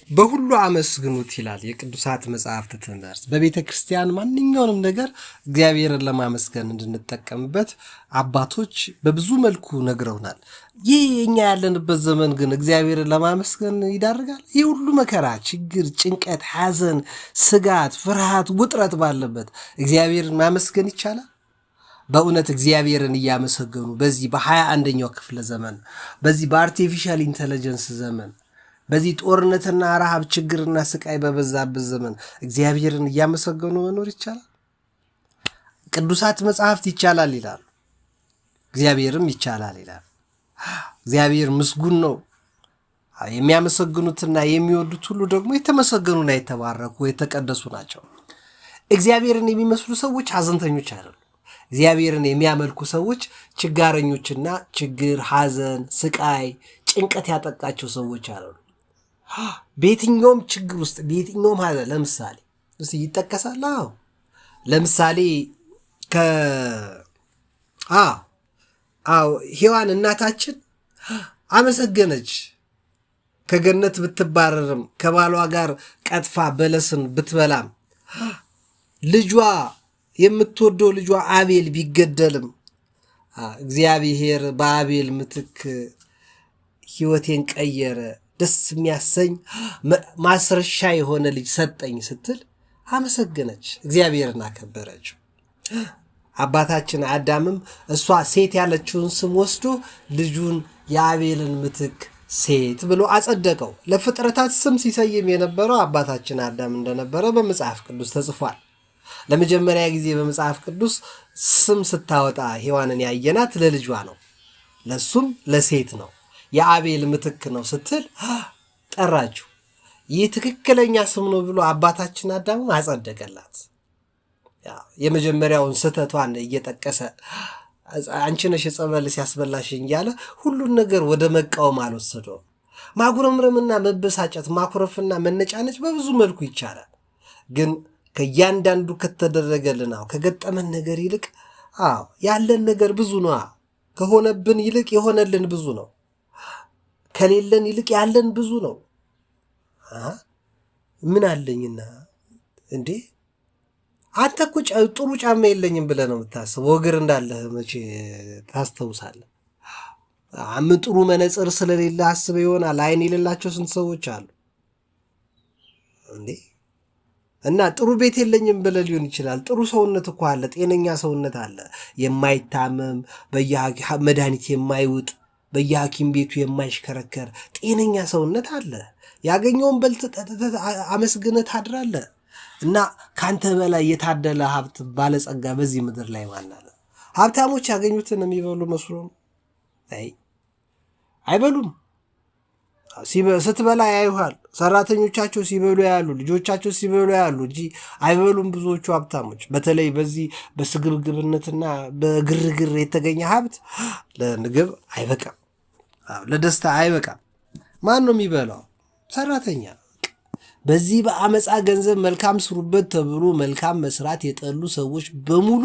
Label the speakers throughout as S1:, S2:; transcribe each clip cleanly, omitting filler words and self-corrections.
S1: በሁሉ አመስግኑት ይላል የቅዱሳት መጽሐፍት ትምህርት። በቤተ ክርስቲያን ማንኛውንም ነገር እግዚአብሔርን ለማመስገን እንድንጠቀምበት አባቶች በብዙ መልኩ ነግረውናል። ይህ እኛ ያለንበት ዘመን ግን እግዚአብሔርን ለማመስገን ይዳርጋል። ይህ ሁሉ መከራ፣ ችግር፣ ጭንቀት፣ ሐዘን፣ ስጋት፣ ፍርሃት፣ ውጥረት ባለበት እግዚአብሔርን ማመስገን ይቻላል? በእውነት እግዚአብሔርን እያመሰገኑ በዚህ በ21ኛው ክፍለ ዘመን በዚህ በአርቲፊሻል ኢንተለጀንስ ዘመን በዚህ ጦርነትና ረሃብ ችግርና ስቃይ በበዛበት ዘመን እግዚአብሔርን እያመሰገኑ መኖር ይቻላል? ቅዱሳት መጽሐፍት ይቻላል ይላሉ፣ እግዚአብሔርም ይቻላል ይላል። እግዚአብሔር ምስጉን ነው። የሚያመሰግኑትና የሚወዱት ሁሉ ደግሞ የተመሰገኑና የተባረኩ የተቀደሱ ናቸው። እግዚአብሔርን የሚመስሉ ሰዎች ሐዘንተኞች አይደሉም። እግዚአብሔርን የሚያመልኩ ሰዎች ችጋረኞችና ችግር፣ ሐዘን፣ ስቃይ፣ ጭንቀት ያጠቃቸው ሰዎች አይደሉም። በየትኛውም ችግር ውስጥ በየትኛውም ሐዘን ለምሳሌ ይጠቀሳል። ለምሳሌ ሔዋን እናታችን አመሰገነች። ከገነት ብትባረርም ከባሏ ጋር ቀጥፋ በለስን ብትበላም ልጇ የምትወደው ልጇ አቤል ቢገደልም እግዚአብሔር በአቤል ምትክ ሕይወቴን ቀየረ፣ ደስ የሚያሰኝ ማስረሻ የሆነ ልጅ ሰጠኝ ስትል አመሰገነች፣ እግዚአብሔርን አከበረችው። አባታችን አዳምም እሷ ሴት ያለችውን ስም ወስዶ ልጁን የአቤልን ምትክ ሴት ብሎ አጸደቀው። ለፍጥረታት ስም ሲሰይም የነበረው አባታችን አዳም እንደነበረ በመጽሐፍ ቅዱስ ተጽፏል። ለመጀመሪያ ጊዜ በመጽሐፍ ቅዱስ ስም ስታወጣ ሔዋንን ያየናት ለልጇ ነው፣ ለሱም ለሴት ነው። የአቤል ምትክ ነው ስትል ጠራችው። ይህ ትክክለኛ ስም ነው ብሎ አባታችን አዳምም አጸደቀላት። የመጀመሪያውን ስህተቷን እየጠቀሰ አንቺ ነሽ ዕፀ በለስ ያስበላሽኝ እያለ ሁሉን ነገር ወደ መቃወም አልወሰደውም። ማጉረምረምና መበሳጨት፣ ማኩረፍና መነጫነጭ በብዙ መልኩ ይቻላል። ግን ከእያንዳንዱ ከተደረገልን ከገጠመን ነገር ይልቅ ያለን ነገር ብዙ ነው። ከሆነብን ይልቅ የሆነልን ብዙ ነው። ከሌለን ይልቅ ያለን ብዙ ነው። ምን አለኝና እንዴ አንተ እኮ ጥሩ ጫማ የለኝም ብለህ ነው የምታስበው። እግር እንዳለህ መቼ ታስታውሳለህ? ጥሩ መነጽር ስለሌለ አስበህ ይሆናል። አይን የሌላቸው ስንት ሰዎች አሉ እንዴ! እና ጥሩ ቤት የለኝም ብለህ ሊሆን ይችላል። ጥሩ ሰውነት እኮ አለ፣ ጤነኛ ሰውነት አለ፣ የማይታመም መድኃኒት የማይውጥ በየሐኪም ቤቱ የማይሽከረከር ጤነኛ ሰውነት አለ። ያገኘውን በልተህ አመስግነህ ታድራለህ። እና ካንተ በላይ የታደለ ሀብት ባለጸጋ በዚህ ምድር ላይ ማን አለ? ሀብታሞች ያገኙትን የሚበሉ መስሎ አይበሉም። ስትበላ ያዩሃል። ሰራተኞቻቸው ሲበሉ ያሉ፣ ልጆቻቸው ሲበሉ ያሉ እንጂ አይበሉም። ብዙዎቹ ሀብታሞች በተለይ በዚህ በስግብግብነትና በግርግር የተገኘ ሀብት ለምግብ አይበቃም፣ ለደስታ አይበቃም። ማን ነው የሚበላው? ሰራተኛ። በዚህ በአመፃ ገንዘብ መልካም ስሩበት ተብሎ መልካም መስራት የጠሉ ሰዎች በሙሉ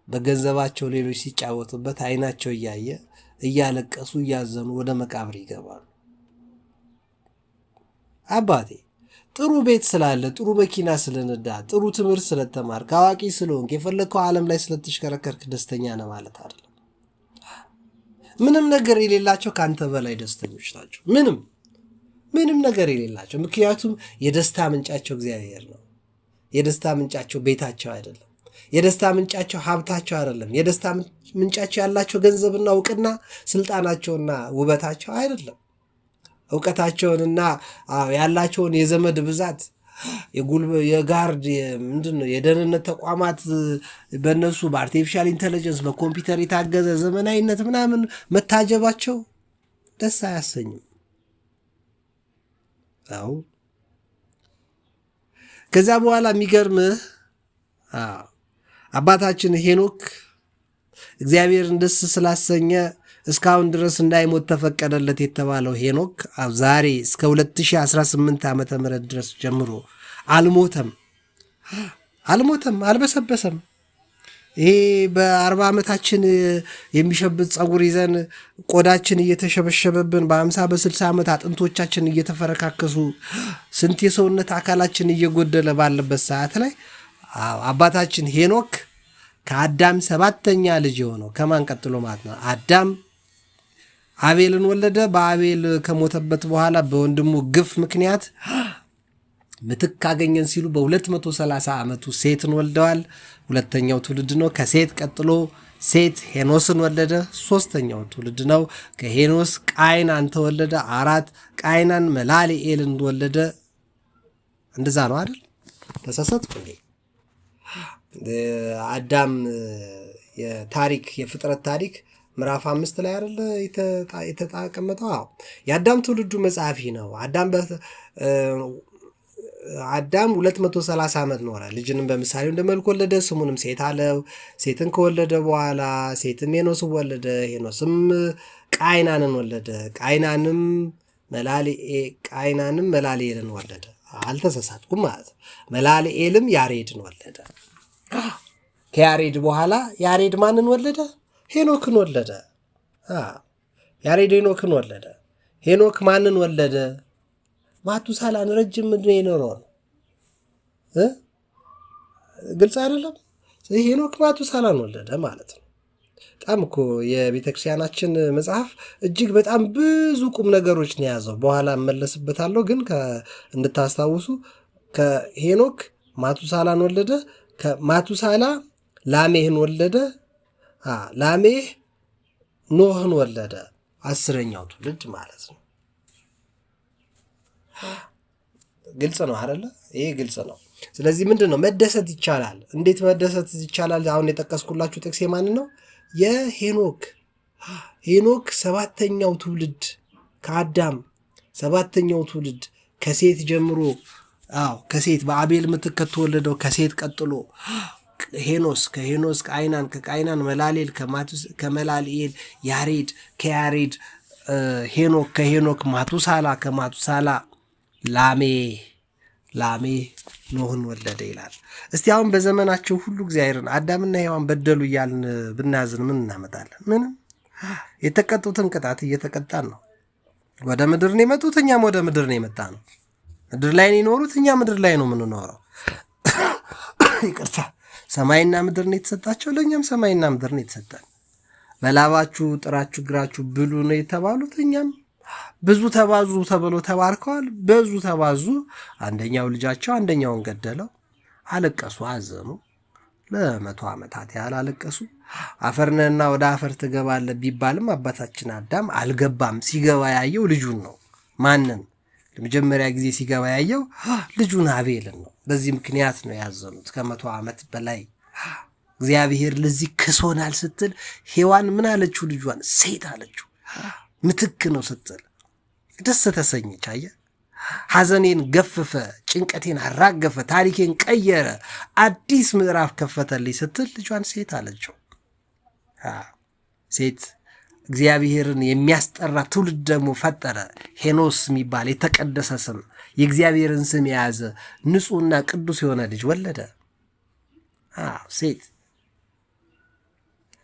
S1: በገንዘባቸው ሌሎች ሲጫወቱበት አይናቸው እያየ እያለቀሱ እያዘኑ ወደ መቃብር ይገባሉ። አባቴ ጥሩ ቤት ስላለ፣ ጥሩ መኪና ስለነዳ፣ ጥሩ ትምህርት ስለተማርክ፣ አዋቂ ስለሆንክ፣ የፈለግከው ዓለም ላይ ስለተሽከረከርክ ደስተኛ ነህ ማለት አይደለም። ምንም ነገር የሌላቸው ከአንተ በላይ ደስተኞች ናቸው። ምንም ነገር የሌላቸው። ምክንያቱም የደስታ ምንጫቸው እግዚአብሔር ነው። የደስታ ምንጫቸው ቤታቸው አይደለም። የደስታ ምንጫቸው ሀብታቸው አይደለም። የደስታ ምንጫቸው ያላቸው ገንዘብና እውቅና፣ ስልጣናቸውና ውበታቸው አይደለም። እውቀታቸውንና ያላቸውን የዘመድ ብዛት፣ የጋርድ ምንድነው የደህንነት ተቋማት በእነሱ በአርቲፊሻል ኢንተለጀንስ በኮምፒውተር የታገዘ ዘመናዊነት ምናምን መታጀባቸው ደስ አያሰኝም። ከዛ በኋላ የሚገርምህ አባታችን ሄኖክ እግዚአብሔርን ደስ ስላሰኘ እስካሁን ድረስ እንዳይሞት ተፈቀደለት የተባለው ሄኖክ ዛሬ እስከ 2018 ዓ.ም ድረስ ጀምሮ አልሞተም፣ አልበሰበሰም። ይሄ በ40 ዓመታችን የሚሸብት ጸጉር ይዘን ቆዳችን እየተሸበሸበብን በ50 በ60 ዓመት አጥንቶቻችን እየተፈረካከሱ ስንት የሰውነት አካላችን እየጎደለ ባለበት ሰዓት ላይ አባታችን ሄኖክ ከአዳም 7ኛ ልጅ የሆነው ከማን ቀጥሎ ማለት ነው? አዳም አቤልን ወለደ። በአቤል ከሞተበት በኋላ በወንድሙ ግፍ ምክንያት ምትክ ካገኘን ሲሉ በ230 ዓመቱ ሴትን ወልደዋል። ሁለተኛው ትውልድ ነው። ከሴት ቀጥሎ ሴት ሄኖስን ወለደ። ሶስተኛው ትውልድ ነው። ከሄኖስ ቃይናን ተወለደ። 4 ቃይናን መላልኤልን ወለደ። እንደዛ ነው አይደል? ተሳሳትኩ እንዴ? አዳም የታሪክ የፍጥረት ታሪክ ምዕራፍ 5 ላይ አይደል የተቀመጠው? የአዳም ትውልዱ መጽሐፊ ነው። አዳም 230 ዓመት ኖረ። ልጅንም በምሳሌው እንደ መልኩ ወለደ፣ ስሙንም ሴት አለው። ሴትን ከወለደ በኋላ ሴትም ሄኖስን ወለደ። ሄኖስም ቃይናንን ወለደ። ቃይናንም መላልኤልን ወለደ። አልተሳሳትኩም ማለት ነው። መላልኤልም ያሬድን ወለደ። ከያሬድ በኋላ ያሬድ ማንን ወለደ? ሄኖክን ወለደ። ያሬድ ሄኖክን ወለደ። ሄኖክ ማንን ወለደ? ማቱሳላን ረጅም ምድር የኖረው ግልጽ አይደለም? ሄኖክ ማቱሳላን ወለደ ማለት ነው። በጣም እኮ የቤተክርስቲያናችን መጽሐፍ እጅግ በጣም ብዙ ቁም ነገሮች ነው የያዘው። በኋላ እመለስበታለሁ። ግን እንድታስታውሱ ከሄኖክ ማቱሳላን ወለደ። ከማቱሳላ ላሜህን ወለደ። ላሜህ ኖህን ወለደ። 10ኛው ትውልድ ማለት ነው። ግልጽ ነው አይደለ? ይሄ ግልጽ ነው። ስለዚህ ምንድን ነው መደሰት ይቻላል። እንዴት መደሰት ይቻላል? አሁን የጠቀስኩላችሁ ጥቅስ ማን ነው? የሄኖክ 7ኛው ትውልድ ከአዳም 7ኛው ትውልድ ከሴት ጀምሮ ከሴት በአቤል ምትክ ከተወለደው ከሴት ቀጥሎ ሄኖስ፣ ከሄኖስ ቃይናን፣ ከቃይናን መላልኤል፣ ከመላልኤል ያሬድ፣ ከያሬድ ሄኖክ፣ ከሄኖክ ማቱሳላ፣ ከማቱሳላ ላሜ ኖህን ወለደ ይላል። እስቲ አሁን በዘመናቸው ሁሉ እግዚአብሔርን አዳምና ሔዋን በደሉ እያልን ብናዝን ምን እናመጣለን? ምንም። የተቀጡትን ቅጣት እየተቀጣን ነው። ወደ ምድር ነው የመጡት፣ እኛም ወደ ምድር ነው የመጣ ነው። ምድር ላይ ነው የኖሩት፣ እኛ ምድር ላይ ነው የምንኖረው። ይቅርታ፣ ሰማይና ምድር ነው የተሰጣቸው፣ ለእኛም ሰማይና ምድር ነው የተሰጠን። በላባችሁ ጥራችሁ ግራችሁ ብሉ ነው የተባሉት፣ እኛም ብዙ ተባዙ ተብሎ ተባርከዋል። ብዙ ተባዙ። አንደኛው ልጃቸው አንደኛውን ገደለው። አለቀሱ፣ አዘኑ። ለ100 ዓመታት ያህል አለቀሱ። አፈርነህና ወደ አፈር ትገባለህ ቢባልም አባታችን አዳም አልገባም። ሲገባ ያየው ልጁን ነው። ማንን? ለመጀመሪያ ጊዜ ሲገባ ያየው ልጁን አቤልን ነው። በዚህ ምክንያት ነው ያዘኑት። ከ100 ዓመት በላይ እግዚአብሔር ለዚህ ክሶናል ስትል ሔዋን ምን አለችው? ልጇን ሴት አለችው። ምትክ ነው ስትል ደስ ተሰኘች። አየህ፣ ሐዘኔን ገፈፈ፣ ጭንቀቴን አራገፈ፣ ታሪኬን ቀየረ፣ አዲስ ምዕራፍ ከፈተልኝ ስትል ልጇን ሴት አለችው። ሴት እግዚአብሔርን የሚያስጠራ ትውልድ ደግሞ ፈጠረ። ሄኖስ የሚባል የተቀደሰ ስም፣ የእግዚአብሔርን ስም የያዘ ንጹሕና ቅዱስ የሆነ ልጅ ወለደ።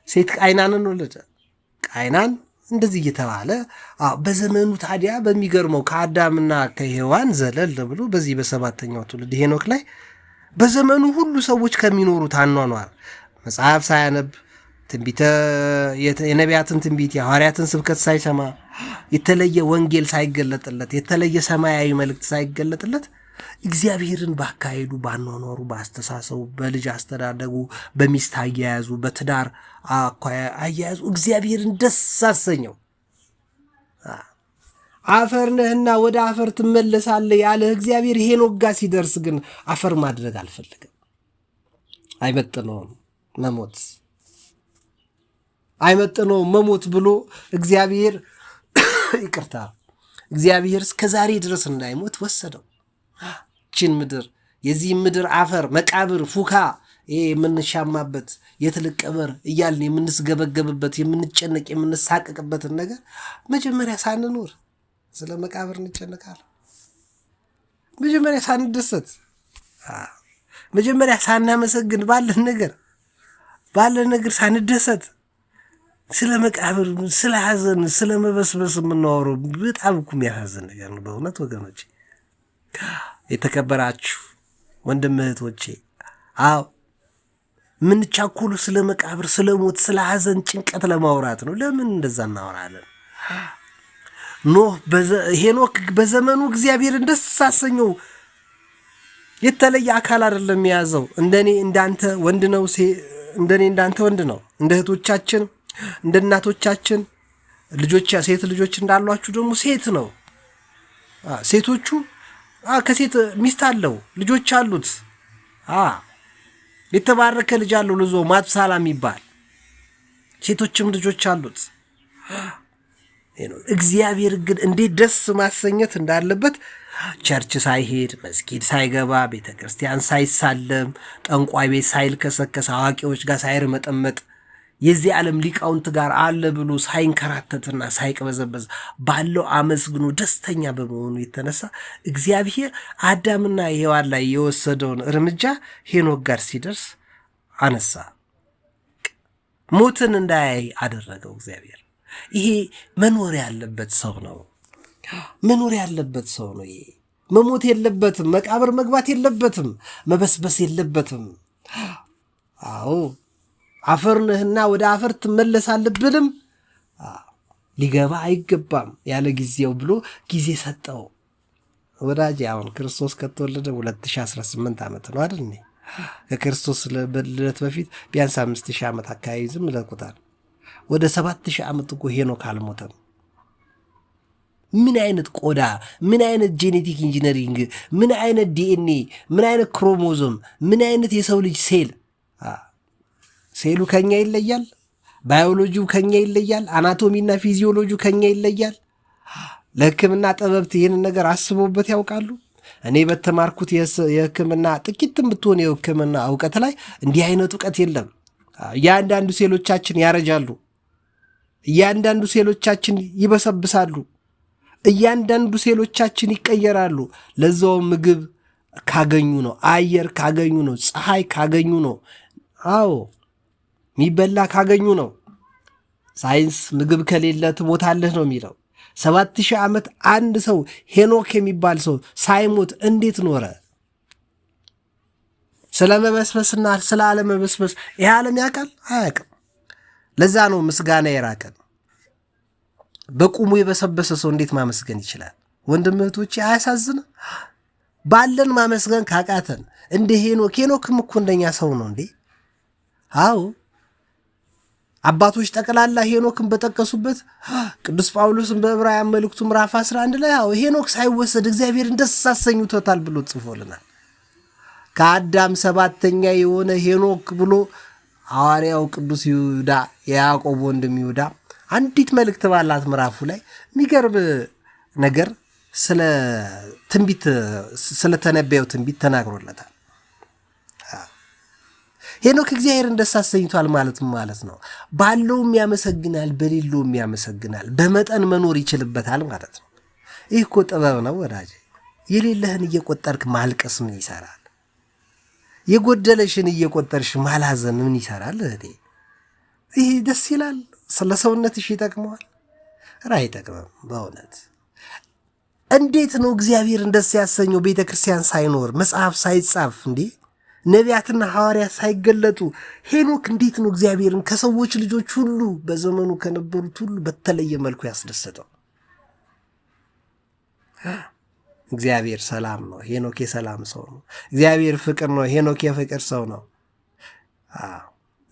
S1: ሴት ቃይናንን ወለደ። ቃይናን እንደዚህ እየተባለ በዘመኑ ታዲያ በሚገርመው ከአዳምና ከሔዋን ዘለል ብሎ በዚህ በ7ኛው ትውልድ ሄኖክ ላይ በዘመኑ ሁሉ ሰዎች ከሚኖሩት አኗኗር መጽሐፍ ሳያነብ የነቢያትን ትንቢት የሐዋርያትን ስብከት ሳይሰማ የተለየ ወንጌል ሳይገለጥለት የተለየ ሰማያዊ መልእክት ሳይገለጥለት እግዚአብሔርን ባካሄዱ፣ ባኗኗሩ፣ በአስተሳሰቡ፣ በልጅ አስተዳደጉ፣ በሚስት አያያዙ፣ በትዳር አያያዙ እግዚአብሔርን ደስ አሰኘው። አፈር ነህና ወደ አፈር ትመለሳለህ ያለህ እግዚአብሔር ሄኖክ ጋር ሲደርስ ግን አፈር ማድረግ አልፈለገም። አይመጥነውም መሞት ብሎ እግዚአብሔር እስከ ዛሬ ድረስ እንዳይሞት ወሰደው። ችን ምድር የዚህ ምድር አፈር መቃብር ፉካ የምንሻማበት የትልቀበር እያልን የምንስገበገብበት የምንጨነቅ የምንሳቀቅበትን ነገር መጀመሪያ ሳንኖር ስለ መቃብር እንጨነቃለን። መጀመሪያ ሳንደሰት፣ መጀመሪያ ሳናመሰግን ባለን ነገር ባለ ነገር ሳንደሰት ስለ መቃብር፣ ስለ ሐዘን፣ ስለ መበስበስ የምናወራው በጣም እኮ የሚያሳዝን ነገር ነው በእውነት ወገኖቼ። የተከበራችሁ ወንድም እህቶቼ፣ አዎ ምንቻኮሉ ስለ መቃብር፣ ስለ ሞት፣ ስለ ሐዘን፣ ጭንቀት ለማውራት ነው። ለምን እንደዛ እናወራለን? ሄኖክ በዘመኑ እግዚአብሔርን ደስ አሰኘው። የተለየ አካል አይደለም የያዘው። እንደኔ እንዳንተ ወንድ ነው። እንደኔ እንዳንተ ወንድ ነው። እንደ እህቶቻችን እንደ እናቶቻችን ልጆች ሴት ልጆች እንዳሏችሁ ደግሞ ሴት ነው። ሴቶቹ ከሴት ሚስት አለው፣ ልጆች አሉት። የተባረከ ልጅ አለው ልዞ ማቱሳላ የሚባል ሴቶችም ልጆች አሉት። እግዚአብሔር ግን እንዴት ደስ ማሰኘት እንዳለበት ቸርች ሳይሄድ መስጊድ ሳይገባ ቤተ ክርስቲያን ሳይሳለም ጠንቋይ ቤት ሳይልከሰከስ አዋቂዎች ጋር ሳይርመጠመጥ የዚህ ዓለም ሊቃውንት ጋር አለ ብሎ ሳይንከራተትና ሳይቅበዘበዝ ባለው አመስግኖ ደስተኛ በመሆኑ የተነሳ እግዚአብሔር አዳምና ሔዋን ላይ የወሰደውን እርምጃ ሄኖክ ጋር ሲደርስ አነሳ። ሞትን እንዳያይ አደረገው እግዚአብሔር። ይሄ መኖር ያለበት ሰው ነው። መኖር ያለበት ሰው ነው። ይሄ መሞት የለበትም። መቃብር መግባት የለበትም። መበስበስ የለበትም። አዎ አፈር ነህና ወደ አፈር ትመለሳለህ ብልም ሊገባ አይገባም ያለ ጊዜው ብሎ ጊዜ ሰጠው። ወዳጅ አሁን ክርስቶስ ከተወለደ 2018 ዓመት ነው አይደል? ከክርስቶስ ልደት በፊት ቢያንስ 5000 ዓመት አካባቢ ዝም ለቁታል። ወደ 7000 ዓመት እኮ ሄኖክ አልሞተም። ምን አይነት ቆዳ፣ ምን አይነት ጄኔቲክ ኢንጂነሪንግ፣ ምን አይነት ዲኤንኤ፣ ምን አይነት ክሮሞዞም፣ ምን አይነት የሰው ልጅ ሴሉ ከኛ ይለያል። ባዮሎጂው ከኛ ይለያል። አናቶሚና ፊዚዮሎጂው ከኛ ይለያል። ለሕክምና ጠበብት ይህንን ነገር አስበውበት ያውቃሉ? እኔ በተማርኩት የሕክምና ጥቂትም ብትሆን የሕክምና እውቀት ላይ እንዲህ አይነት እውቀት የለም። እያንዳንዱ ሴሎቻችን ያረጃሉ። እያንዳንዱ ሴሎቻችን ይበሰብሳሉ። እያንዳንዱ ሴሎቻችን ይቀየራሉ። ለዛው ምግብ ካገኙ ነው፣ አየር ካገኙ ነው፣ ፀሐይ ካገኙ ነው። አዎ ሚበላ ካገኙ ነው። ሳይንስ ምግብ ከሌለ ትሞታለህ ነው የሚለው። 7000 ዓመት አንድ ሰው ሄኖክ የሚባል ሰው ሳይሞት እንዴት ኖረ? ስለ መበስበስና ስለ አለመበስበስ ይህ ዓለም ያውቃል? አያውቅም። ለዛ ነው ምስጋና የራቀን። በቁሙ የበሰበሰ ሰው እንዴት ማመስገን ይችላል? ወንድም እህቶቼ አያሳዝንም? ባለን ማመስገን ካቃተን እንደ ሄኖክም እኮ እንደኛ ሰው ነው እንዴ? አዎ አባቶች ጠቅላላ ሄኖክን በጠቀሱበት ቅዱስ ጳውሎስን በዕብራውያን መልእክቱ ምዕራፍ 11 ላይ ሄኖክ ሳይወሰድ እግዚአብሔርን ደስ አሰኝቶታል ብሎ ጽፎልናል። ከአዳም 7ኛ የሆነ ሄኖክ ብሎ ሐዋርያው ቅዱስ ይሁዳ የያዕቆብ ወንድም ይሁዳ አንዲት መልእክት ባላት ምዕራፉ ላይ የሚገርም ነገር ስለተነበየው ትንቢት ተናግሮለታል። ሄኖክ እግዚአብሔርን ደስ አሰኝቷል ማለት ነው። ባለውም ያመሰግናል፣ በሌለውም ያመሰግናል። በመጠን መኖር ይችልበታል ማለት ነው። ይህ እኮ ጥበብ ነው ወዳጅ። የሌለህን እየቆጠርክ ማልቀስ ምን ይሰራል? የጎደለሽን እየቆጠርሽ ማላዘን ምን ይሰራል? ይህ ደስ ይላል? ስለ ሰውነትሽ ይጠቅመዋል? አይጠቅምም። በእውነት እንዴት ነው እግዚአብሔርን ደስ ያሰኘው? ቤተ ክርስቲያን ሳይኖር መጽሐፍ ሳይጻፍ እንዴ ነቢያትና ሐዋርያት ሳይገለጡ ሄኖክ እንዴት ነው እግዚአብሔርን ከሰዎች ልጆች ሁሉ በዘመኑ ከነበሩት ሁሉ በተለየ መልኩ ያስደሰተው? እግዚአብሔር ሰላም ነው፣ ሄኖክ የሰላም ሰው ነው። እግዚአብሔር ፍቅር ነው፣ ሄኖክ የፍቅር ሰው ነው።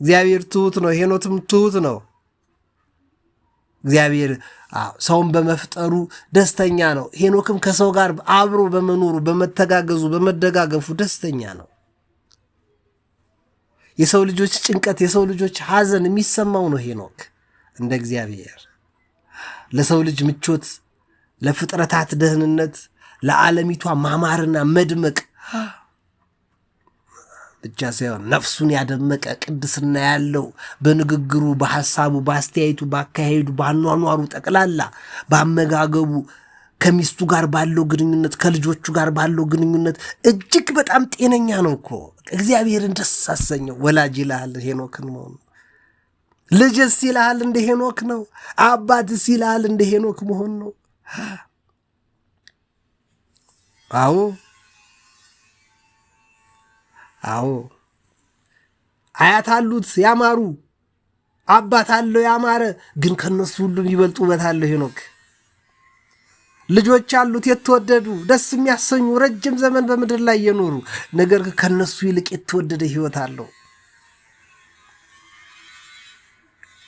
S1: እግዚአብሔር ትሁት ነው፣ ሄኖክም ትሁት ነው። እግዚአብሔር ሰውን በመፍጠሩ ደስተኛ ነው። ሄኖክም ከሰው ጋር አብሮ በመኖሩ በመተጋገዙ በመደጋገፉ ደስተኛ ነው። የሰው ልጆች ጭንቀት፣ የሰው ልጆች ሐዘን የሚሰማው ነው ሄኖክ። እንደ እግዚአብሔር ለሰው ልጅ ምቾት፣ ለፍጥረታት ደህንነት፣ ለዓለሚቷ ማማርና መድመቅ ብቻ ሳይሆን ነፍሱን ያደመቀ ቅድስና ያለው በንግግሩ፣ በሐሳቡ፣ በአስተያየቱ፣ ባካሄዱ፣ ባኗኗሩ ጠቅላላ ባመጋገቡ ከሚስቱ ጋር ባለው ግንኙነት ከልጆቹ ጋር ባለው ግንኙነት እጅግ በጣም ጤነኛ ነው እኮ። እግዚአብሔርን ደስ አሰኘው። ወላጅ ይልሃል ሄኖክን መሆኑ፣ ልጅስ ይልሃል እንደ ሄኖክ ነው፣ አባትስ ይልሃል እንደ ሄኖክ መሆን ነው። አዎ አዎ፣ አያት አሉት ያማሩ፣ አባት አለው ያማረ፣ ግን ከነሱ ሁሉ የሚበልጥ ውበት አለው ሄኖክ። ልጆች አሉት የተወደዱ ደስ የሚያሰኙ ረጅም ዘመን በምድር ላይ የኖሩ፣ ነገር ግን ከነሱ ይልቅ የተወደደ ህይወት አለው።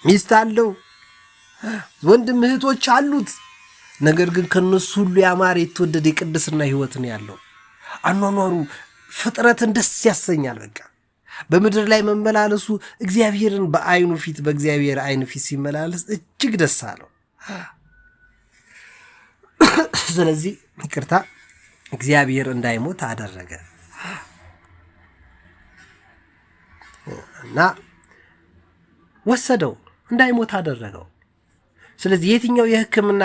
S1: ሚስት አለው፣ ወንድም እህቶች አሉት፣ ነገር ግን ከነሱ ሁሉ ያማረ የተወደደ የቅድስና ህይወት ነው ያለው። አኗኗሩ ፍጥረትን ደስ ያሰኛል። በቃ በምድር ላይ መመላለሱ እግዚአብሔርን በአይኑ ፊት በእግዚአብሔር አይን ፊት ሲመላለስ እጅግ ደስ አለው። ስለዚህ ይቅርታ እግዚአብሔር እንዳይሞት አደረገ እና ወሰደው፣ እንዳይሞት አደረገው። ስለዚህ የትኛው የሕክምና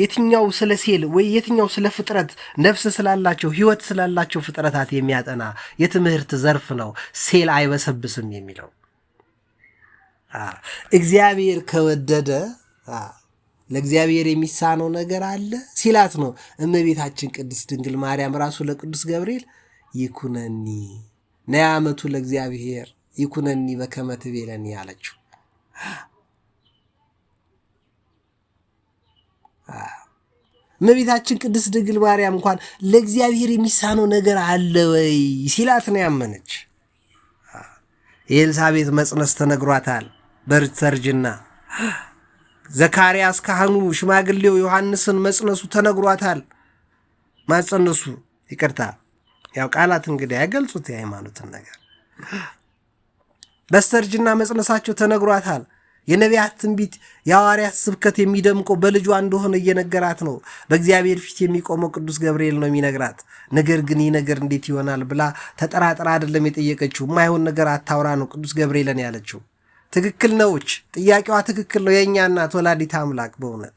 S1: የትኛው ስለ ሴል ወይ የትኛው ስለ ፍጥረት ነፍስ ስላላቸው ህይወት ስላላቸው ፍጥረታት የሚያጠና የትምህርት ዘርፍ ነው ሴል አይበሰብስም የሚለው። እግዚአብሔር ከወደደ ለእግዚአብሔር የሚሳነው ነገር አለ ሲላት ነው እመቤታችን ቅድስት ድንግል ማርያም ራሱ ለቅዱስ ገብርኤል ይኩነኒ ነያመቱ ለእግዚአብሔር ይኩነኒ በከመ ትቤለኒ አለችው። እመቤታችን ቅድስት ድንግል ማርያም እንኳን ለእግዚአብሔር የሚሳነው ነገር አለ ወይ ሲላት ነው ያመነች። የኤልሳቤጥ መጽነስ ተነግሯታል በርተርጅና። ዘካርያስ ካህኑ ሽማግሌው ዮሐንስን መጽነሱ ተነግሯታል። ማጸነሱ ይቅርታ፣ ያው ቃላት እንግዲህ አይገልጹት የሃይማኖትን ነገር። በስተርጅና መጽነሳቸው ተነግሯታል። የነቢያት ትንቢት የሐዋርያት ስብከት የሚደምቀው በልጇ እንደሆነ እየነገራት ነው። በእግዚአብሔር ፊት የሚቆመው ቅዱስ ገብርኤል ነው የሚነግራት። ነገር ግን ይህ ነገር እንዴት ይሆናል ብላ ተጠራጥራ አይደለም የጠየቀችው። የማይሆን ነገር አታውራ ነው ቅዱስ ገብርኤልን ያለችው። ትክክል ነውች፣ ጥያቄዋ ትክክል ነው። የእኛ እናት ወላዲተ አምላክ በእውነት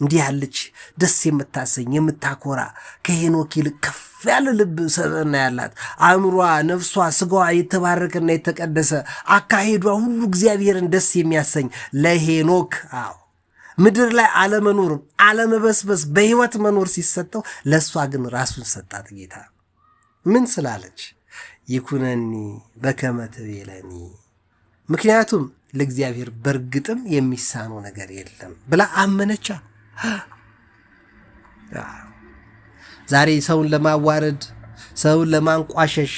S1: እንዲህ ያለች ደስ የምታሰኝ የምታኮራ ከሄኖክ ይልቅ ከፍ ያለ ልብ ሰብዕና ያላት አእምሯ፣ ነፍሷ፣ ስጋዋ የተባረከና የተቀደሰ አካሄዷ ሁሉ እግዚአብሔርን ደስ የሚያሰኝ ለሄኖክ ምድር ላይ አለመኖር አለመበስበስ በህይወት መኖር ሲሰጠው ለእሷ ግን ራሱን ሰጣት ጌታ። ምን ስላለች? ይኩነኒ በከመ ትቤለኒ፣ ምክንያቱም ለእግዚአብሔር በእርግጥም የሚሳነው ነገር የለም ብላ አመነቻ። ዛሬ ሰውን ለማዋረድ፣ ሰውን ለማንቋሸሽ፣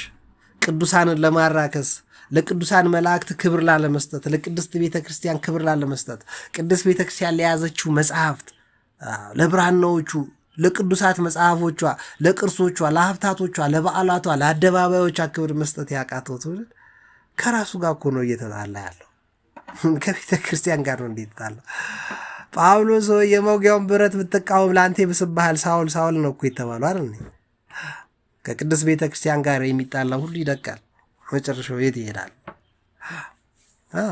S1: ቅዱሳንን ለማራከስ፣ ለቅዱሳን መላእክት ክብር ላለመስጠት፣ ለቅድስት ቤተ ክርስቲያን ክብር ላለመስጠት፣ ቅድስት ቤተ ክርስቲያን ለያዘችው መጽሐፍት፣ ለብራናዎቹ፣ ለቅዱሳት መጽሐፎቿ፣ ለቅርሶቿ፣ ለሀብታቶቿ፣ ለበዓላቷ፣ ለአደባባዮቿ ክብር መስጠት ያቃተው ትውልድ ከራሱ ጋር እኮ ነው እየተጣላ ያለው። ከቤተ ክርስቲያን ጋር ነው እየተጣላው። ጳውሎስ የመውጊያውን ብረት ብትቃወም ለአንተ ይብስብሃል ሳውል ሳውል ነው እኮ የተባለው አይደል? ከቅድስት ቤተ ክርስቲያን ጋር የሚጣላ ሁሉ ይደቃል፣ መጨረሻው የት ይሄዳል?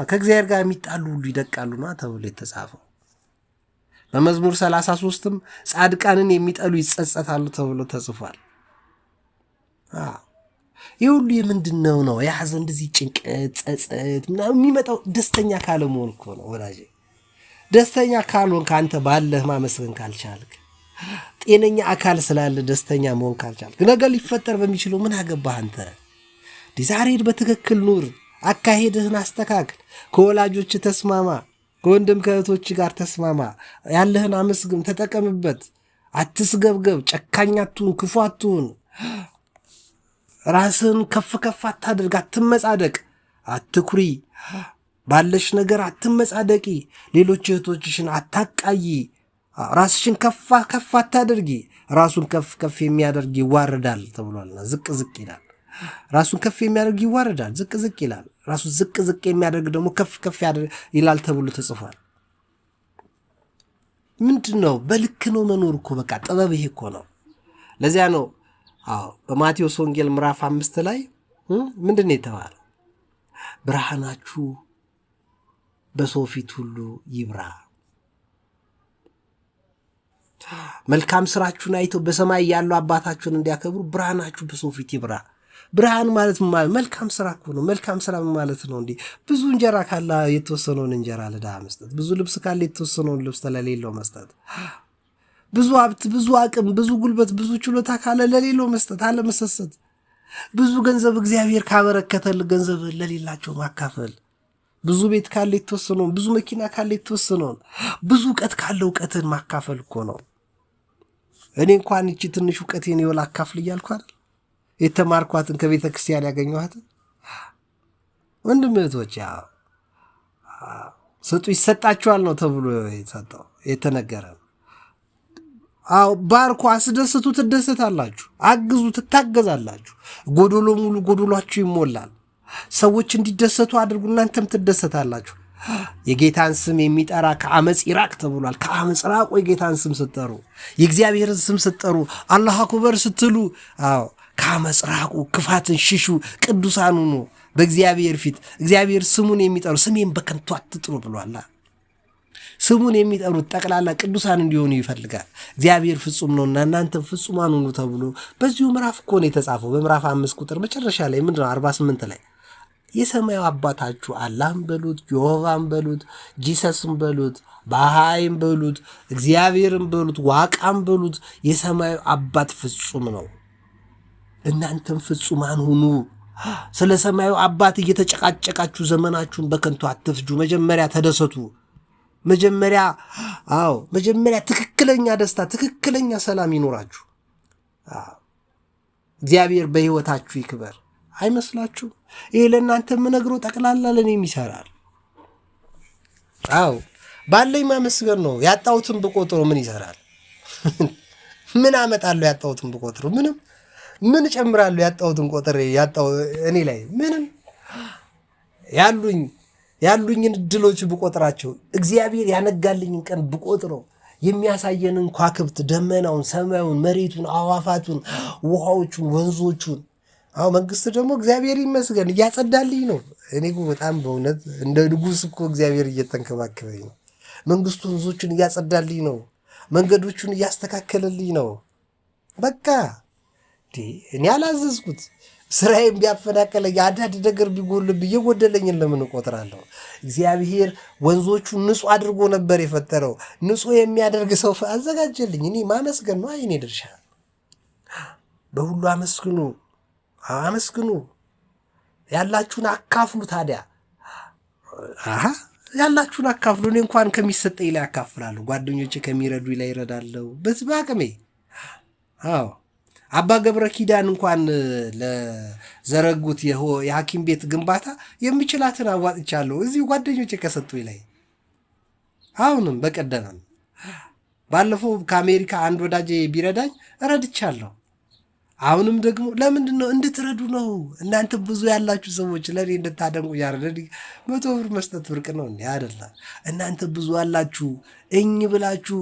S1: ከእግዚአብሔር ጋር የሚጣሉ ሁሉ ይደቃሉ ነው ተብሎ የተጻፈው። በመዝሙር 33ም ጻድቃንን የሚጠሉ ይጸጸታሉ ተብሎ ተጽፏል። ይህ ሁሉ የምንድነው ነው? የሐዘን እንደዚህ ጭንቀት፣ ጸጸት ምናምን የሚመጣው ደስተኛ ካለመሆን እኮ ነው ወዳጄ። ደስተኛ ካልሆን ከአንተ ባለህ ማመስገን ካልቻልክ፣ ጤነኛ አካል ስላለ ደስተኛ መሆን ካልቻልክ፣ ነገ ሊፈጠር በሚችለው ምን አገባህ አንተ? ዛሬ በትክክል ኑር፣ አካሄድህን አስተካክል፣ ከወላጆች ተስማማ፣ ከወንድም ከእህቶች ጋር ተስማማ፣ ያለህን አመስግን፣ ተጠቀምበት። አትስገብገብ፣ ጨካኝ አትሁን፣ ክፉ አትሁን፣ ራስህን ከፍ ከፍ አታድርግ፣ አትመጻደቅ፣ አትኩሪ፣ ባለሽ ነገር አትመጻደቂ፣ ሌሎች እህቶችሽን አታቃይ፣ ራስሽን ከፍ ከፍ አታድርጊ። ራሱን ከፍ ከፍ የሚያደርግ ይዋረዳል ተብሏልና ዝቅ ዝቅ ይላል። ራሱን ከፍ የሚያደርግ ይዋረዳል፣ ዝቅ ዝቅ ይላል። ራሱን ዝቅ ዝቅ የሚያደርግ ደግሞ ከፍ ከፍ ይላል ተብሎ ተጽፏል። ምንድነው? በልክ ነው መኖር እኮ በቃ ጥበብ ይሄ እኮ ነው። ለዚያ ነው በማቴዎስ ወንጌል ምዕራፍ 5 ላይ ምንድነው የተባለው? ብርሃናችሁ በሰው ፊት ሁሉ ይብራ። መልካም ስራችሁን አይተው በሰማይ ያለው አባታችሁን እንዲያከብሩ ብርሃናችሁ በሰው ፊት ይብራ። ብርሃን ማለት መልካም ስራ እኮ ነው። መልካም ስራ ማለት ነው እንዴ? ብዙ እንጀራ ካለ የተወሰነውን እንጀራ ለድሃ መስጠት፣ ብዙ ልብስ ካለ የተወሰነውን ልብስ ለሌለው መስጠት፣ ብዙ ሀብት፣ ብዙ አቅም፣ ብዙ ጉልበት፣ ብዙ ችሎታ ካለ ለሌለው መስጠት፣ አለመሰሰት፣ ብዙ ገንዘብ እግዚአብሔር ካበረከተል ገንዘብ ለሌላቸው ማካፈል፣ ብዙ ቤት ካለ የተወሰነውን፣ ብዙ መኪና ካለ የተወሰነውን፣ ብዙ እውቀት ካለ እውቀትን ማካፈል እኮ ነው። እኔ እንኳን እቺ ትንሽ እውቀቴን ይወል አካፍል እያልኩ አይደል የተማርኳትን ከቤተ ክርስቲያን ያገኘኋትን። ወንድም እህቶች ስጡ ይሰጣችኋል ነው ተብሎ የተሰጠው የተነገረ። አዎ ባርኩ፣ አስደስቱ፣ ትደሰታላችሁ፣ አግዙ፣ ትታገዛላችሁ። ጎዶሎ ሙሉ፣ ጎዶሏችሁ ይሞላል። ሰዎች እንዲደሰቱ አድርጉ፣ እናንተም ትደሰታላችሁ። የጌታን ስም የሚጠራ ከአመፅ ይራቅ ተብሏል። ከአመፅ ራቁ። የጌታን ስም ስትጠሩ፣ የእግዚአብሔርን ስም ስትጠሩ፣ አላሁ አክበር ስትሉ፣ አዎ ከአመፅ ራቁ፣ ክፋትን ሽሹ፣ ቅዱሳን ሁኑ በእግዚአብሔር ፊት። እግዚአብሔር ስሙን የሚጠሩ ስሜን በከንቱ አትጥሩ ብሏል። ስሙን የሚጠሩት ጠቅላላ ቅዱሳን እንዲሆኑ ይፈልጋል። እግዚአብሔር ፍጹም ነውና እናንተም ፍጹማን ሁኑ ተብሎ በዚሁ ምዕራፍ እኮ ነው የተጻፈው። በምዕራፍ 5 ቁጥር መጨረሻ ላይ ምንድነው 48 ላይ የሰማዩ አባታችሁ አላህም በሉት፣ ጆሆቫም በሉት፣ ጂሰስም በሉት፣ ባሃይም በሉት፣ እግዚአብሔርም በሉት፣ ዋቃም በሉት፣ የሰማዩ አባት ፍጹም ነው፣ እናንተም ፍጹማን ሁኑ። ስለ ሰማዩ አባት እየተጨቃጨቃችሁ ዘመናችሁን በከንቱ አትፍጁ። መጀመሪያ ተደሰቱ። መጀመሪያ ትክክለኛ ደስታ፣ ትክክለኛ ሰላም ይኖራችሁ። እግዚአብሔር በሕይወታችሁ ይክበር። አይመስላችሁ? ይሄ ለእናንተ የምነግረው ጠቅላላ ለእኔም ይሰራል። ባለኝ ማመስገን ነው። ያጣሁትን ብቆጥሮ ምን ይሰራል? ምን አመጣለሁ? ያጣሁትን ብቆጥሮ ምንም። ምን እጨምራለሁ? ያጣሁትን ቆጥሬ እኔ ላይ ምንም። ያሉኝን እድሎች ብቆጥራቸው፣ እግዚአብሔር ያነጋልኝን ቀን ብቆጥረው፣ የሚያሳየንን ከዋክብት፣ ደመናውን፣ ሰማዩን፣ መሬቱን፣ አዋፋቱን፣ ውሃዎቹን፣ ወንዞቹን መንግስት ደግሞ እግዚአብሔር ይመስገን እያጸዳልኝ ነው። እኔ በጣም በእውነት እንደ ንጉሥ እኮ እግዚአብሔር እየተንከባከበኝ ነው። መንግስቱ ወንዞቹን እያጸዳልኝ ነው። መንገዶቹን እያስተካከለልኝ ነው። በቃ እኔ አላዘዝኩት። ስራዬን ቢያፈናቀለኝ አንዳንድ ነገር ቢጎልብኝ እየጎደለኝን ለምን እቆጥራለሁ? እግዚአብሔር ወንዞቹን ንጹህ አድርጎ ነበር የፈጠረው። ንጹህ የሚያደርግ ሰው አዘጋጀልኝ። እኔ ማመስገን ነው የእኔ ድርሻ። በሁሉ አመስግኑ። ያላችሁን አካፍሉ። ታዲያ ያላችሁን አካፍሉ። እኔ እንኳን ከሚሰጠኝ ላይ አካፍላለሁ። ጓደኞቼ ከሚረዱኝ ላይ ይረዳለሁ በአቅሜ። አባ ገብረ ኪዳን እንኳን ለዘረጉት የሐኪም ቤት ግንባታ የሚችላትን አዋጥቻለሁ እዚሁ ጓደኞቼ ከሰጡኝ ላይ። አሁንም በቀደመም ባለፈው ከአሜሪካ አንድ ወዳጄ ቢረዳኝ ረድቻለሁ። አሁንም ደግሞ ለምንድን ነው? እንድትረዱ ነው። እናንተ ብዙ ያላችሁ ሰዎች ለእኔ እንድታደንቁ ያረደ 100 ብር መስጠት ብርቅ ነው እንዴ? አይደለም። እናንተ ብዙ አላችሁ። እኝ ብላችሁ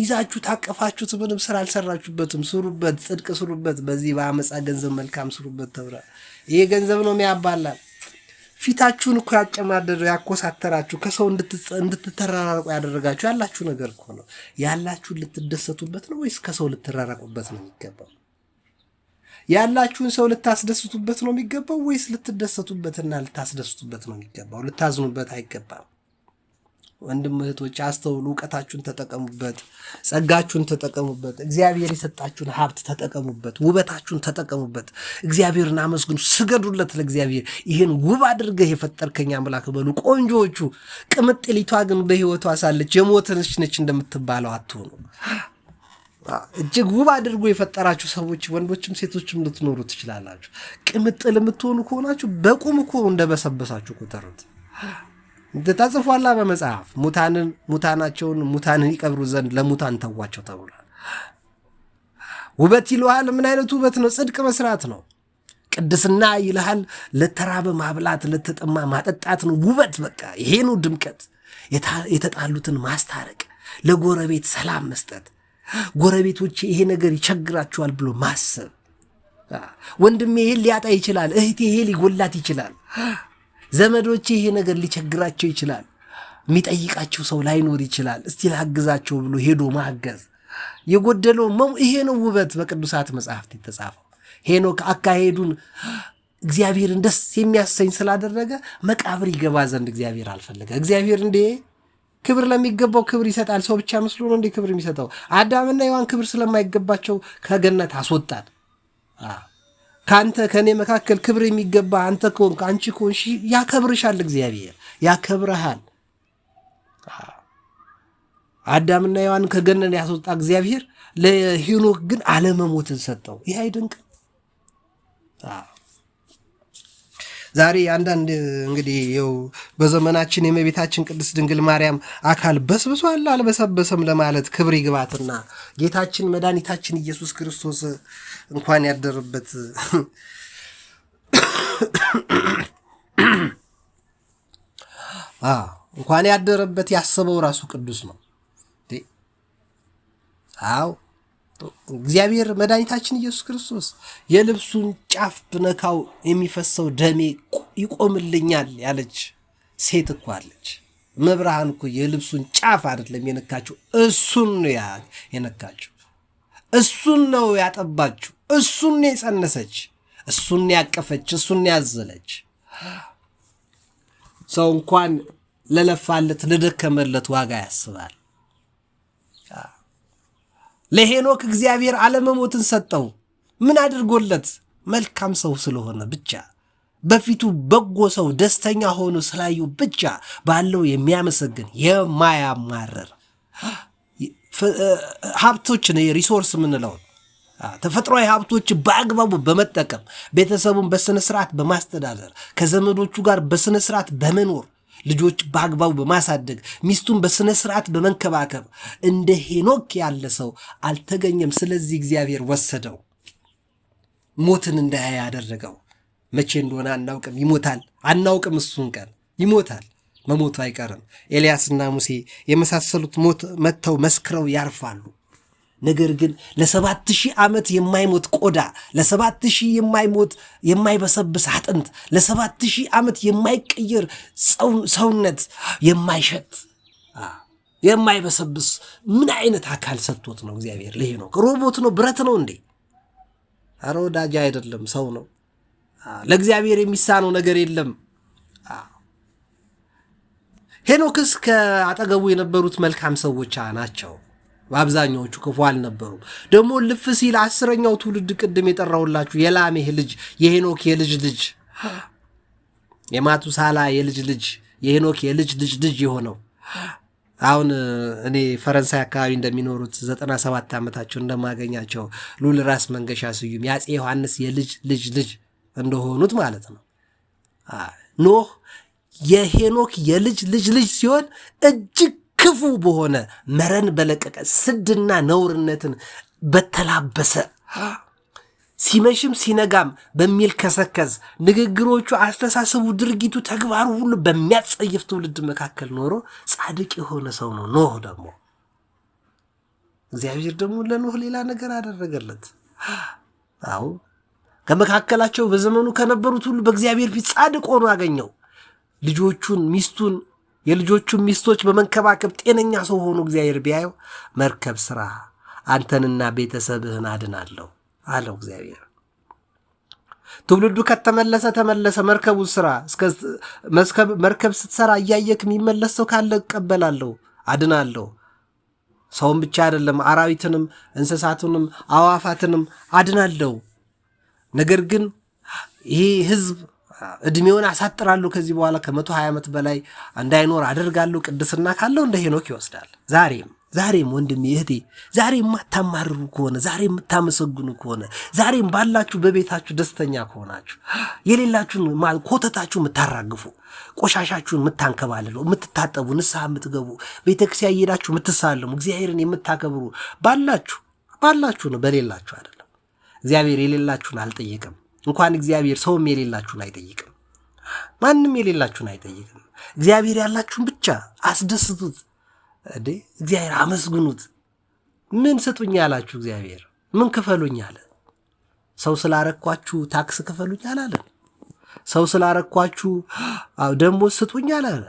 S1: ይዛችሁ ታቀፋችሁት ምንም ስራ አልሰራችሁበትም። ስሩበት፣ ጽድቅ ስሩበት። በዚህ በአመፃ ገንዘብ መልካም ስሩበት ተብሏል። ይሄ ገንዘብ ነው የሚያባላል። ፊታችሁን እኮ ያጨማደደ ያኮሳተራችሁ፣ ከሰው እንድትተራራቁ ያደረጋችሁ ያላችሁ ነገር እኮ ነው። ያላችሁን ልትደሰቱበት ነው ወይስ ከሰው ልትራራቁበት ነው የሚገባው? ያላችሁን ሰው ልታስደስቱበት ነው የሚገባው ወይስ ልትደሰቱበትና ልታስደስቱበት ነው የሚገባው? ልታዝኑበት አይገባም። ወንድም እህቶች አስተውሉ። እውቀታችሁን ተጠቀሙበት፣ ጸጋችሁን ተጠቀሙበት፣ እግዚአብሔር የሰጣችሁን ሀብት ተጠቀሙበት፣ ውበታችሁን ተጠቀሙበት። እግዚአብሔርን አመስግኑ፣ ስገዱለት ለእግዚአብሔር። ይህን ውብ አድርገህ የፈጠርከኝ አምላክ በሉ ቆንጆዎቹ። ቅምጥሊቷ ግን በሕይወቷ ሳለች የሞተች ነች እንደምትባለው አትሆኑ። እጅግ ውብ አድርጎ የፈጠራችሁ ሰዎች ወንዶችም ሴቶችም ልትኖሩ ትችላላችሁ። ቅምጥል የምትሆኑ ከሆናችሁ በቁም እኮ እንደበሰበሳችሁ ቁጠሩት። ተጽፏላ በመጽሐፍ ሙታንን ይቀብሩ ዘንድ ለሙታን ተዋቸው ተብሏል። ውበት ይልሃል። ምን አይነት ውበት ነው? ጽድቅ መስራት ነው። ቅድስና ይልሃል። ለተራበ ማብላት፣ ለተጠማ ማጠጣት ነው ውበት። በቃ ይሄ ነው ድምቀት። የተጣሉትን ማስታረቅ፣ ለጎረቤት ሰላም መስጠት፣ ጎረቤቶች ይሄ ነገር ይቸግራቸዋል ብሎ ማሰብ። ወንድሜ ይሄን ሊያጣ ይችላል፣ እህቴ ይሄ ሊጎላት ይችላል፣ ዘመዶቼ ይሄ ነገር ሊቸግራቸው ይችላል፣ የሚጠይቃቸው ሰው ላይኖር ይችላል፣ እስቲ ላግዛቸው ብሎ ሄዶ ማገዝ። የጎደለው ይሄ ነው ውበት በቅዱሳት መጽሐፍት የተጻፈው። ሄኖክ አካሄዱን እግዚአብሔርን ደስ የሚያሰኝ ስላደረገ መቃብር ይገባ ዘንድ እግዚአብሔር አልፈለገ። እግዚአብሔር እንዴ ክብር ለሚገባው ክብር ይሰጣል። ሰው ብቻ መስሎ ነው እንዴ ክብር የሚሰጠው? አዳምና ሔዋን ክብር ስለማይገባቸው ከገነት አስወጣል። ከአንተ ከእኔ መካከል ክብር የሚገባ አንተ ከሆንክ አንቺ ከሆንሽ ያከብርሻል። እግዚአብሔር ያከብረሃል። አዳምና ሔዋን ከገነት ያስወጣ እግዚአብሔር ለሄኖክ ግን አለመሞትን ሰጠው። ይህ አይደንቅም? ዛሬ አንዳንድ እንግዲህ ይኸው በዘመናችን የእመቤታችን ቅድስት ድንግል ማርያም አካል በስብሷል አልበሰበሰም ለማለት ክብር ይግባትና ጌታችን መድኃኒታችን ኢየሱስ ክርስቶስ እንኳን ያደረበት እንኳን ያደረበት ያሰበው ራሱ ቅዱስ ነው። አዎ እግዚአብሔር መድኃኒታችን ኢየሱስ ክርስቶስ የልብሱን ጫፍ ብነካው የሚፈሰው ደሜ ይቆምልኛል ያለች ሴት እኮ አለች። መብርሃን እኮ የልብሱን ጫፍ አይደለም የነካችው፣ እሱን ነው የነካችው። እሱን ነው ያጠባችው፣ እሱን ነው የጸነሰች፣ እሱን ያቀፈች፣ እሱን ያዘለች። ሰው እንኳን ለለፋለት ለደከመለት ዋጋ ያስባል። ለሄኖክ እግዚአብሔር አለመሞትን ሰጠው። ምን አድርጎለት? መልካም ሰው ስለሆነ ብቻ፣ በፊቱ በጎ ሰው ደስተኛ ሆኖ ስላዩ ብቻ ባለው የሚያመሰግን የማያማረር ሀብቶችን ሪሶርስ የምንለው ተፈጥሯዊ ሀብቶች በአግባቡ በመጠቀም ቤተሰቡን በስነ ስርዓት በማስተዳደር ከዘመዶቹ ጋር በስነ ስርዓት በመኖር ልጆች በአግባቡ በማሳደግ ሚስቱን በስነ ስርዓት በመንከባከብ እንደ ሄኖክ ያለ ሰው አልተገኘም። ስለዚህ እግዚአብሔር ወሰደው፣ ሞትን እንዳያይ ያደረገው። መቼ እንደሆነ አናውቅም፣ ይሞታል። አናውቅም፣ እሱን ቀን ይሞታል፣ መሞቱ አይቀርም። ኤልያስና ሙሴ የመሳሰሉት ሞት መጥተው መስክረው ያርፋሉ። ነገር ግን ለ7000 ዓመት የማይሞት ቆዳ፣ ለ7000 የማይሞት የማይበሰብስ አጥንት፣ ለ7000 ዓመት የማይቀየር ሰውነት፣ የማይሸት የማይበሰብስ ምን አይነት አካል ሰጥቶት ነው እግዚአብሔር ለሄኖክ? ሮቦት ነው? ብረት ነው እንዴ? ኧረ ወዳጅ አይደለም፣ ሰው ነው። ለእግዚአብሔር የሚሳነው ነገር የለም። ሄኖክስ ከአጠገቡ የነበሩት መልካም ሰዎች ናቸው። በአብዛኛዎቹ ክፉ አልነበሩም። ደግሞ ልፍ ሲል 10ኛው ትውልድ ቅድም የጠራውላችሁ የላሜህ ልጅ የሄኖክ የልጅ ልጅ የማቱሳላ የልጅ ልጅ የሄኖክ የልጅ ልጅ ልጅ የሆነው አሁን እኔ ፈረንሳይ አካባቢ እንደሚኖሩት 97 ዓመታቸው እንደማገኛቸው ሉል ራስ መንገሻ ስዩም የአፄ ዮሐንስ የልጅ ልጅ ልጅ እንደሆኑት ማለት ነው። ኖህ የሄኖክ የልጅ ልጅ ልጅ ሲሆን እጅግ ክፉ በሆነ መረን በለቀቀ ስድና ነውርነትን በተላበሰ ሲመሽም ሲነጋም በሚል ከሰከዝ ንግግሮቹ፣ አስተሳሰቡ፣ ድርጊቱ፣ ተግባሩ ሁሉ በሚያጸይፍ ትውልድ መካከል ኖሮ ጻድቅ የሆነ ሰው ነው። ኖህ ደግሞ እግዚአብሔር ደግሞ ለኖህ ሌላ ነገር አደረገለት። አዎ ከመካከላቸው በዘመኑ ከነበሩት ሁሉ በእግዚአብሔር ፊት ጻድቅ ሆኖ አገኘው። ልጆቹን ሚስቱን የልጆቹን ሚስቶች በመንከባከብ ጤነኛ ሰው ሆኖ እግዚአብሔር ቢያየው መርከብ ስራ አንተንና ቤተሰብህን አድናለሁ አለው እግዚአብሔር። ትውልዱ ከተመለሰ ተመለሰ። መርከቡ ስራ መርከብ ስትሰራ እያየክ የሚመለስ ሰው ካለ እቀበላለሁ፣ አድናለሁ። ሰውም ብቻ አይደለም አራዊትንም እንስሳቱንም አዋፋትንም አድናለሁ። ነገር ግን ይሄ ህዝብ እድሜውን አሳጥራለሁ፣ ከዚህ በኋላ ከ120 ዓመት በላይ እንዳይኖር አደርጋለሁ። ቅድስና ካለው እንደ ሄኖክ ይወስዳል። ዛሬም ወንድሜ እህቴ፣ ዛሬም የማታማርሩ ከሆነ፣ ዛሬም የምታመሰግኑ ከሆነ፣ ዛሬም ባላችሁ በቤታችሁ ደስተኛ ከሆናችሁ፣ የሌላችሁን ኮተታችሁ የምታራግፉ፣ ቆሻሻችሁን የምታንከባልሉ፣ የምትታጠቡ፣ ንስሐ የምትገቡ፣ ቤተክርስቲያን እየሄዳችሁ የምትሳለሙ፣ እግዚአብሔርን የምታከብሩ ባላችሁ ነው፣ በሌላችሁ አይደለም። እግዚአብሔር የሌላችሁን አልጠየቅም። እንኳን እግዚአብሔር ሰውም የሌላችሁን አይጠይቅም። ማንም የሌላችሁን አይጠይቅም። እግዚአብሔር ያላችሁን ብቻ አስደስቱት። እግዚአብሔር አመስግኑት። ምን ስጡኝ አላችሁ? እግዚአብሔር ምን ክፈሉኝ አለ? ሰው ስላረኳችሁ ታክስ ክፈሉኝ አላለ? ሰው ስላረኳችሁ ደሞዝ ስጡኝ አላለ?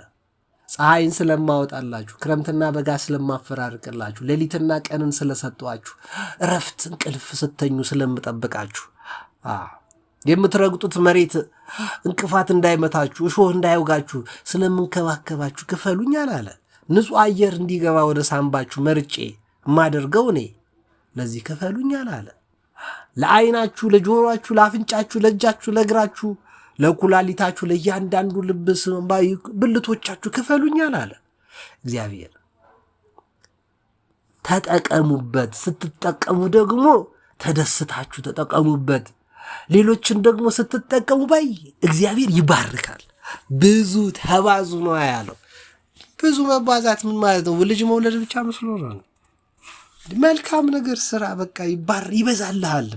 S1: ፀሐይን ስለማወጣላችሁ፣ ክረምትና በጋ ስለማፈራርቅላችሁ፣ ሌሊትና ቀንን ስለሰጧችሁ፣ እረፍት እንቅልፍ ስተኙ ስለምጠብቃችሁ፣ የምትረግጡት መሬት እንቅፋት እንዳይመታችሁ፣ እሾህ እንዳይወጋችሁ ስለምንከባከባችሁ ክፈሉኛል አለ። ንጹሕ አየር እንዲገባ ወደ ሳምባችሁ መርጬ የማደርገው እኔ ለዚህ ክፈሉኛል አለ። ለዓይናችሁ፣ ለጆሮአችሁ፣ ለአፍንጫችሁ፣ ለእጃችሁ፣ ለእግራችሁ፣ ለኩላሊታችሁ፣ ለእያንዳንዱ ልብስ ብልቶቻችሁ ክፈሉኛል አለ እግዚአብሔር። ተጠቀሙበት። ስትጠቀሙ ደግሞ ተደስታችሁ ተጠቀሙበት። ሌሎችን ደግሞ ስትጠቀሙ ባይ እግዚአብሔር ይባርካል። ብዙ ተባዙ ነው ያለው። ብዙ መባዛት ምን ማለት ነው? ልጅ መውለድ ብቻ መስሎ ነው? መልካም ነገር ስራ፣ በቃ ይበዛልሃል።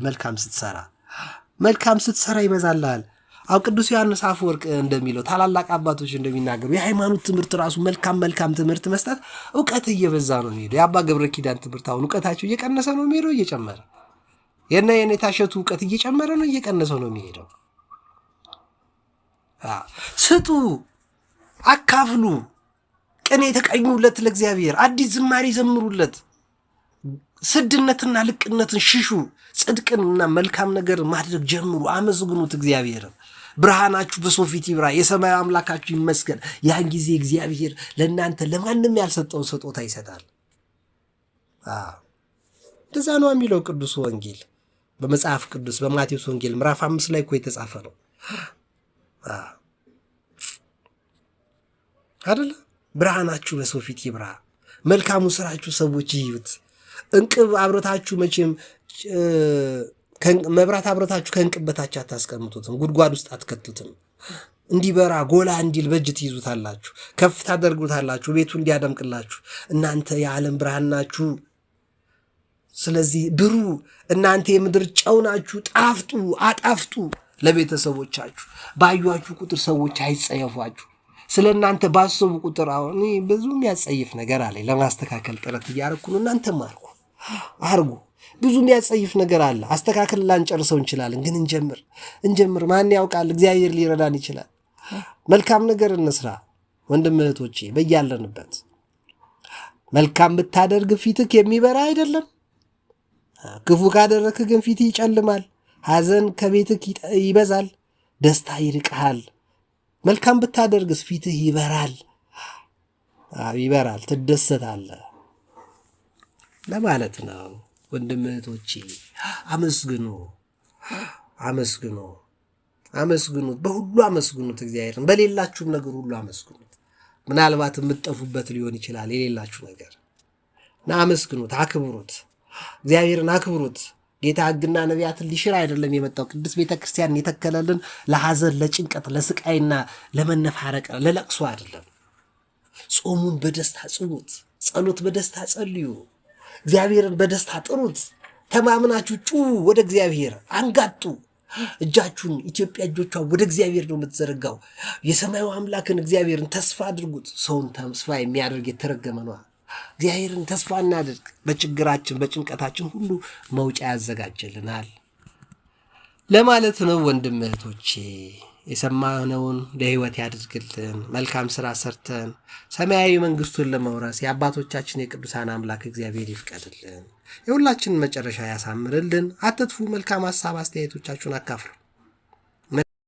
S1: መልካም ስትሰራ ይበዛልሃል። አው ቅዱስ ዮሐንስ አፈወርቅ እንደሚለው ታላላቅ አባቶች እንደሚናገሩ የሃይማኖት ትምህርት ራሱ መልካም ትምህርት መስጠት ዕውቀት እየበዛ ነው የሚሄደው። የአባ ገብረ ኪዳን ትምህርት አሁን ዕውቀታቸው እየቀነሰ ነው የሚሄደው እየጨመረ፣ የኔታ እሸቱ ዕውቀት እየጨመረ ነው እየቀነሰ ነው የሚሄደው። ስጡ፣ አካፍሉ፣ ቅኔ ተቀኙለት ለእግዚአብሔር፣ አዲስ ዝማሬ ዘምሩለት፣ ስድነትና ልቅነትን ሽሹ፣ ጽድቅንና መልካም ነገር ማድረግ ጀምሩ፣ አመስግኑት እግዚአብሔርን። ብርሃናችሁ በሰው ፊት ይብራ፣ የሰማይ አምላካችሁ ይመስገን። ያን ጊዜ እግዚአብሔር ለእናንተ ለማንም ያልሰጠውን ስጦታ ይሰጣል። እንደዛ ነው የሚለው ቅዱስ ወንጌል በመጽሐፍ ቅዱስ በማቴዎስ ወንጌል ምዕራፍ 5 ላይ እኮ የተጻፈ ነው አይደል? ብርሃናችሁ በሰው ፊት ይብራ፣ መልካሙ ስራችሁ ሰዎች ይዩት። እንቅብ አብረታችሁ መቼም መብራት አብረታችሁ ከእንቅብ በታች አታስቀምጡትም፣ ጉድጓድ ውስጥ አትከቱትም። እንዲበራ ጎላ እንዲል በእጅ ትይዙታላችሁ፣ ከፍ ታደርጉታላችሁ፣ ቤቱ እንዲያደምቅላችሁ። እናንተ የዓለም ብርሃን ናችሁ። ስለዚህ ብሩ፣ እናንተ የምድር ጨው ናችሁ። ጣፍጡ፣ አጣፍጡ ለቤተሰቦቻችሁ። ባዩአችሁ ቁጥር ሰዎች አይጸየፏችሁ። ስለ እናንተ ባሰቡ ቁጥር አሁን ብዙ የሚያጸይፍ ነገር አለ። ለማስተካከል ጥረት እያደረኩ ነው። እናንተም አርጉ። ብዙ የሚያጸይፍ ነገር አለ። አስተካከል ላንጨርሰው እንችላለን፣ ግን እንጀምር። ማን ያውቃል? እግዚአብሔር ሊረዳን ይችላል። መልካም ነገር እንስራ ወንድም እህቶቼ፣ በያለንበት መልካም ብታደርግ ፊትክ የሚበራ አይደለም። ክፉ ካደረክ ግን ፊትህ ይጨልማል። ሐዘን ከቤትክ ይበዛል፣ ደስታ ይርቅሃል። መልካም ብታደርግስ ፊትህ ይበራል፣ ትደሰታለህ ለማለት ነው። ወንድም እህቶቼ አመስግኑት፣ በሁሉ አመስግኑት እግዚአብሔርን። በሌላችሁም ነገር ሁሉ አመስግኑት። ምናልባት የምትጠፉበት ሊሆን ይችላል የሌላችሁ ነገር እና አመስግኑት፣ አክብሩት፣ እግዚአብሔርን አክብሩት። ጌታ ሕግና ነቢያትን ሊሽር አይደለም የመጣው። ቅዱስ ቤተ ክርስቲያን የተከለልን ለሐዘን፣ ለጭንቀት፣ ለስቃይና ለመነፋረቅ፣ ለለቅሶ አይደለም። ጾሙን በደስታ ጽሙት፣ ጸሎት በደስታ ጸልዩ፣ እግዚአብሔርን በደስታ ጥሩት። ተማምናችሁ ጩ፣ ወደ እግዚአብሔር አንጋጡ። እጃችሁን ኢትዮጵያ እጆቿን ወደ እግዚአብሔር ነው የምትዘረጋው። የሰማዩ አምላክን እግዚአብሔርን ተስፋ አድርጉት። ሰውን ተስፋ የሚያደርግ የተረገመ ነው። እግዚአብሔርን ተስፋ እናድርግ። በችግራችን በጭንቀታችን ሁሉ መውጫ ያዘጋጅልናል ለማለት ነው። ወንድም እህቶቼ የሰማነውን ለሕይወት ያድርግልን። መልካም ስራ ሰርተን ሰማያዊ መንግስቱን ለመውረስ የአባቶቻችን የቅዱሳን አምላክ እግዚአብሔር ይፍቀድልን። የሁላችንን መጨረሻ ያሳምርልን። አትጥፉ። መልካም ሀሳብ አስተያየቶቻችሁን አካፍሉ።